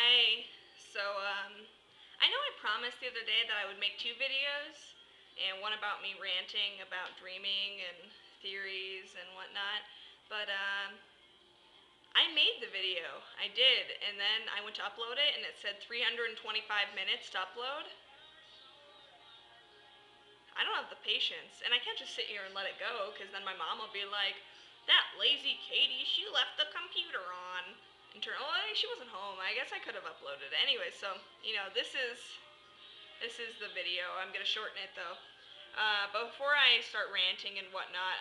Hi. I know I promised the other day that I would make 2 videos, and one about me ranting about dreaming and theories and whatnot, but I made the video. I did, and then I went to upload it, and it said 325 minutes to upload. I don't have the patience, and I can't just sit here and let it go, because then my mom will be like, that lazy Katie, she left the computer on. And she wasn't home. I guess I could have uploaded it. Anyway, so, this is the video. I'm going to shorten it, though. But before I start ranting and whatnot,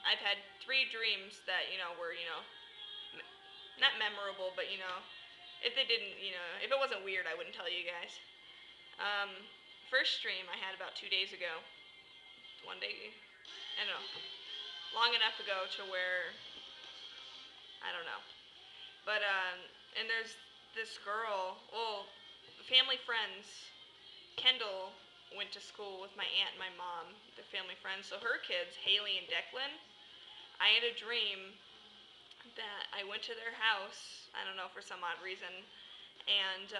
I've had 3 dreams that, were, not memorable, but, if they didn't, if it wasn't weird, I wouldn't tell you guys. First dream I had about 2 days ago. One day, I don't know, long enough ago to where, I don't know. But, and there's this girl, family friends. Kendall went to school with my aunt and my mom, they're family friends, so her kids, Haley and Declan, I had a dream that I went to their house, I don't know, for some odd reason, and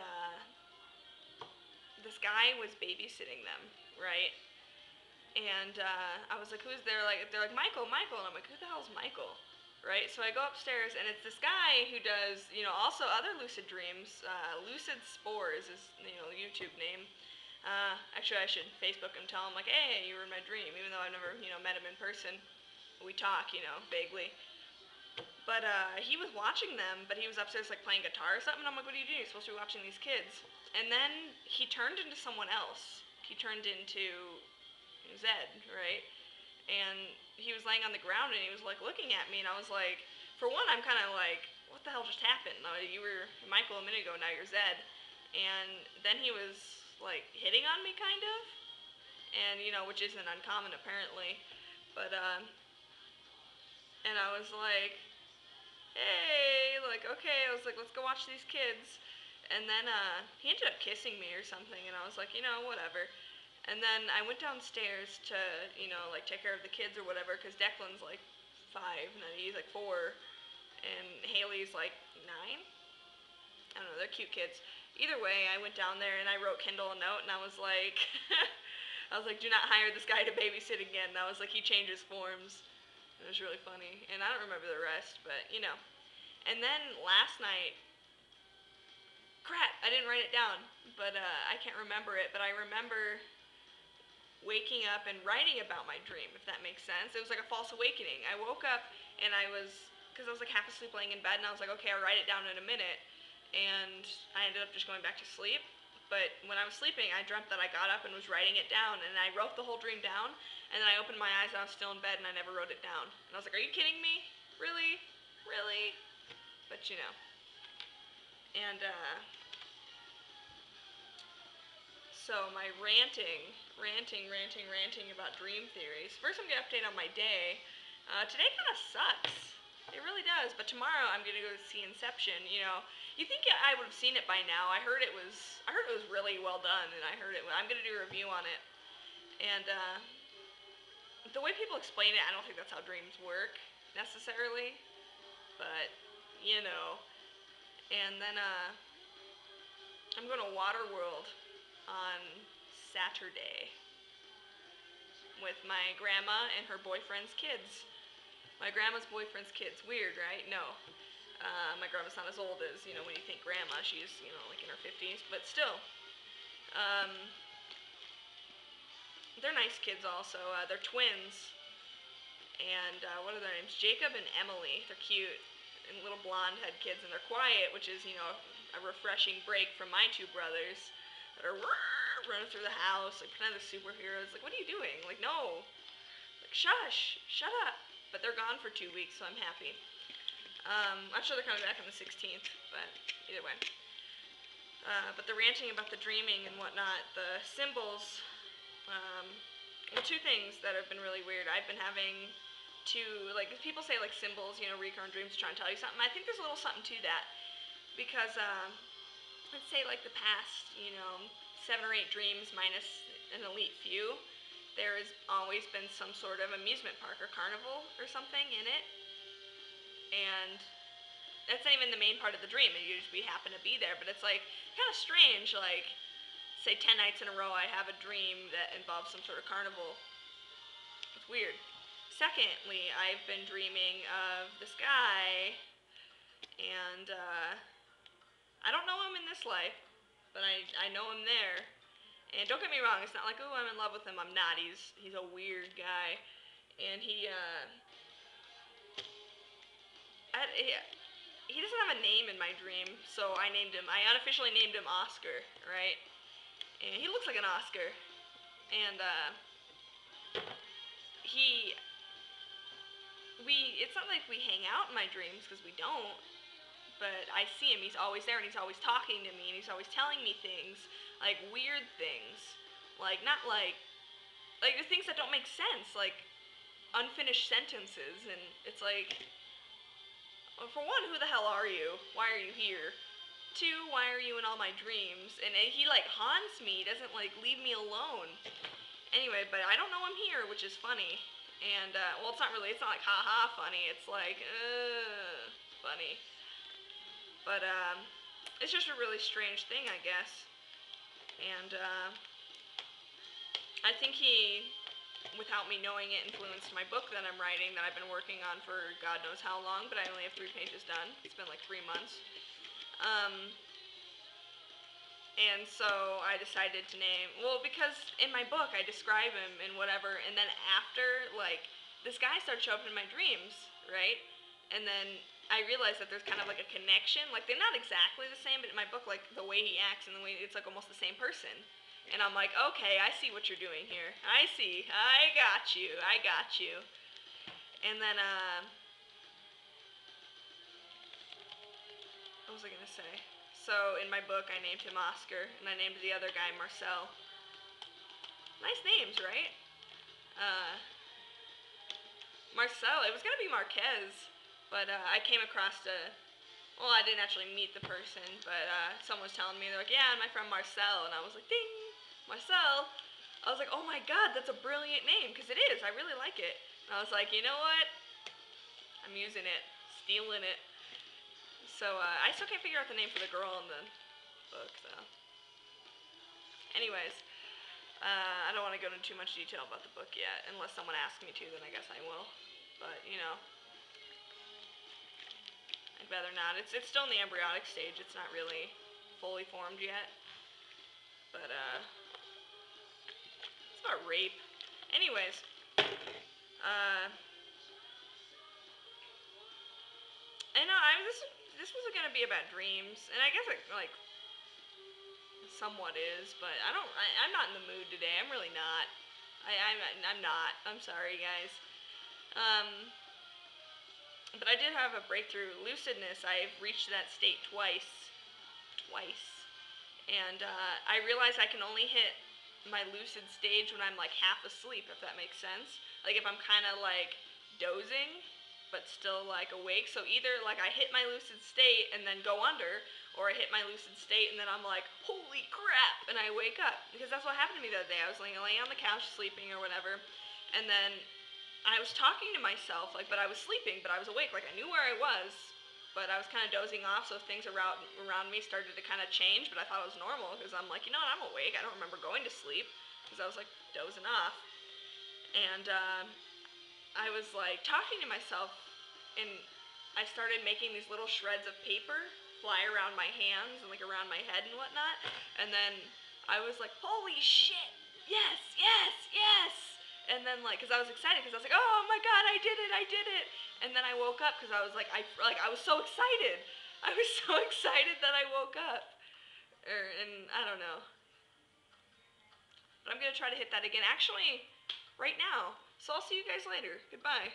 this guy was babysitting them, right? And I was like, who's there? They're like, Michael, and I'm like, who the hell's Michael? Right? So I go upstairs, and it's this guy who does, also other lucid dreams. Lucid Spores is, YouTube name. Actually, I should Facebook him, tell him, like, hey, you were in my dream, even though I've never, met him in person. We talk, vaguely. But he was watching them, but he was upstairs, like, playing guitar or something. I'm like, what are you doing? You're supposed to be watching these kids. And then he turned into someone else. He turned into Zed, right? And he was laying on the ground, and he was, like, looking at me, and I was like, for one, I'm kind of like, what the hell just happened? You were Michael a minute ago, now you're Zed. And then he was, like, hitting on me, kind of, and, which isn't uncommon, apparently, but, and I was like, hey, like, okay, I was like, let's go watch these kids, and then, he ended up kissing me or something, and I was like, whatever. And then I went downstairs to, like, take care of the kids or whatever, because Declan's, like, 5, and he's, like, 4, and Haley's, like, 9? I don't know, they're cute kids. Either way, I went down there, and I wrote Kendall a note, and I was like, do not hire this guy to babysit again. And I was like, he changes forms. It was really funny, and I don't remember the rest, but, And then last night, crap, I didn't write it down, but I can't remember it, but I remember waking up and writing about my dream, if that makes sense. It was like a false awakening. I woke up, and because I was like half asleep laying in bed, and I was like, okay, I'll write it down in a minute, and I ended up just going back to sleep. But when I was sleeping, I dreamt that I got up and was writing it down, and I wrote the whole dream down, and then I opened my eyes, and I was still in bed, and I never wrote it down. And I was like, are you kidding me? Really? Really? But, and, so my ranting about dream theories. First, I'm going to update on my day. Today kind of sucks. It really does. But tomorrow, I'm going to go see Inception. You think I would have seen it by now. I heard it was really well done, and I'm going to do a review on it. And the way people explain it, I don't think that's how dreams work necessarily. But and then I'm going to Waterworld on Saturday with my grandma and her boyfriend's kids. My grandma's boyfriend's kids. Weird, right? No. My grandma's not as old as, when you think grandma. She's, like in her 50s. But still. They're nice kids also. They're twins. And what are their names? Jacob and Emily. They're cute. And little blonde-head kids. And they're quiet, which is, a refreshing break from my 2 brothers that are running through the house, like kind of superheroes. Like, what are you doing? Like, no. Like, shush. Shut up. But they're gone for 2 weeks, so I'm happy. I'm sure they're coming back on the 16th, but either way. But the ranting about the dreaming and whatnot, the symbols, 2 things that have been really weird. I've been having to, like, people say, like, symbols, recurrent dreams to try and tell you something. I think there's a little something to that, because, let's say, like, the past, 7 or 8 dreams minus an elite few, there has always been some sort of amusement park or carnival or something in it. And that's not even the main part of the dream. You just happen to be there, but it's like kind of strange. Like, say 10 nights in a row, I have a dream that involves some sort of carnival. It's weird. Secondly, I've been dreaming of this guy, and I don't know him in this life, but I know him there. And don't get me wrong, it's not like, oh, I'm in love with him. I'm not. He's a weird guy, and he doesn't have a name in my dream, so I unofficially named him Oscar, right? And he looks like an Oscar, and he it's not like we hang out in my dreams, because we don't, but I see him. He's always there, and he's always talking to me, and he's always telling me things, like weird things, like not like the things that don't make sense, like unfinished sentences, and it's like, well, for one, who the hell are you? Why are you here? Two, why are you in all my dreams? And he like haunts me. He doesn't like leave me alone. Anyway, but I don't know him here, which is funny. And well, it's not like haha funny. It's like funny. But it's just a really strange thing, I guess. And I think he, without me knowing it, influenced my book that I'm writing, that I've been working on for God knows how long, but I only have 3 pages done. It's been like 3 months. And so I decided to because in my book I describe him and whatever, and then after, like, this guy starts showing up in my dreams, right? And then I realized that there's kind of like a connection. Like, they're not exactly the same, but in my book, like, the way he acts and the way, it's like almost the same person. And I'm like, okay, I see what you're doing here. I see. I got you. And then, what was I gonna say? So, in my book, I named him Oscar, and I named the other guy Marcel. Nice names, right? Marcel, it was gonna be Marquez, but I came across I didn't actually meet the person, but someone was telling me, they're like, yeah, my friend Marcel, and I was like, ding, Marcel. I was like, oh my god, that's a brilliant name, because it is, I really like it. And I was like, you know what? I'm using it, stealing it. So, I still can't figure out the name for the girl in the book, though. Anyways, I don't want to go into too much detail about the book yet. Unless someone asks me to, then I guess I will. But, you know, I'd rather not. It's still in the embryonic stage. It's not really fully formed yet. But, it's about rape. Anyways, I know, this wasn't gonna be about dreams, and I guess it, like, somewhat is, but I'm not in the mood today. I'm really not. I'm not. I'm sorry, guys. But I did have a breakthrough lucidness. I've reached that state twice, and I realize I can only hit my lucid stage when I'm like half asleep, if that makes sense. Like, if I'm kind of like dozing, but still like awake. So either like I hit my lucid state and then go under, or I hit my lucid state and then I'm like, holy crap, and I wake up. Because that's what happened to me the other day. I was laying on the couch sleeping or whatever, and then I was talking to myself, like, but I was sleeping, but I was awake. Like, I knew where I was, but I was kind of dozing off, so things around me started to kind of change, but I thought it was normal, because I'm like, you know what, I'm awake. I don't remember going to sleep, because I was like dozing off. And I was like talking to myself, and I started making these little shreds of paper fly around my hands and like around my head and whatnot. And then I was like, holy shit, yes. And then, like, because I was excited, because I was like, oh my god, I did it. And then I woke up because I was like, I was so excited. I was so excited that I woke up. And I don't know. But I'm going to try to hit that again, actually, right now. So I'll see you guys later. Goodbye.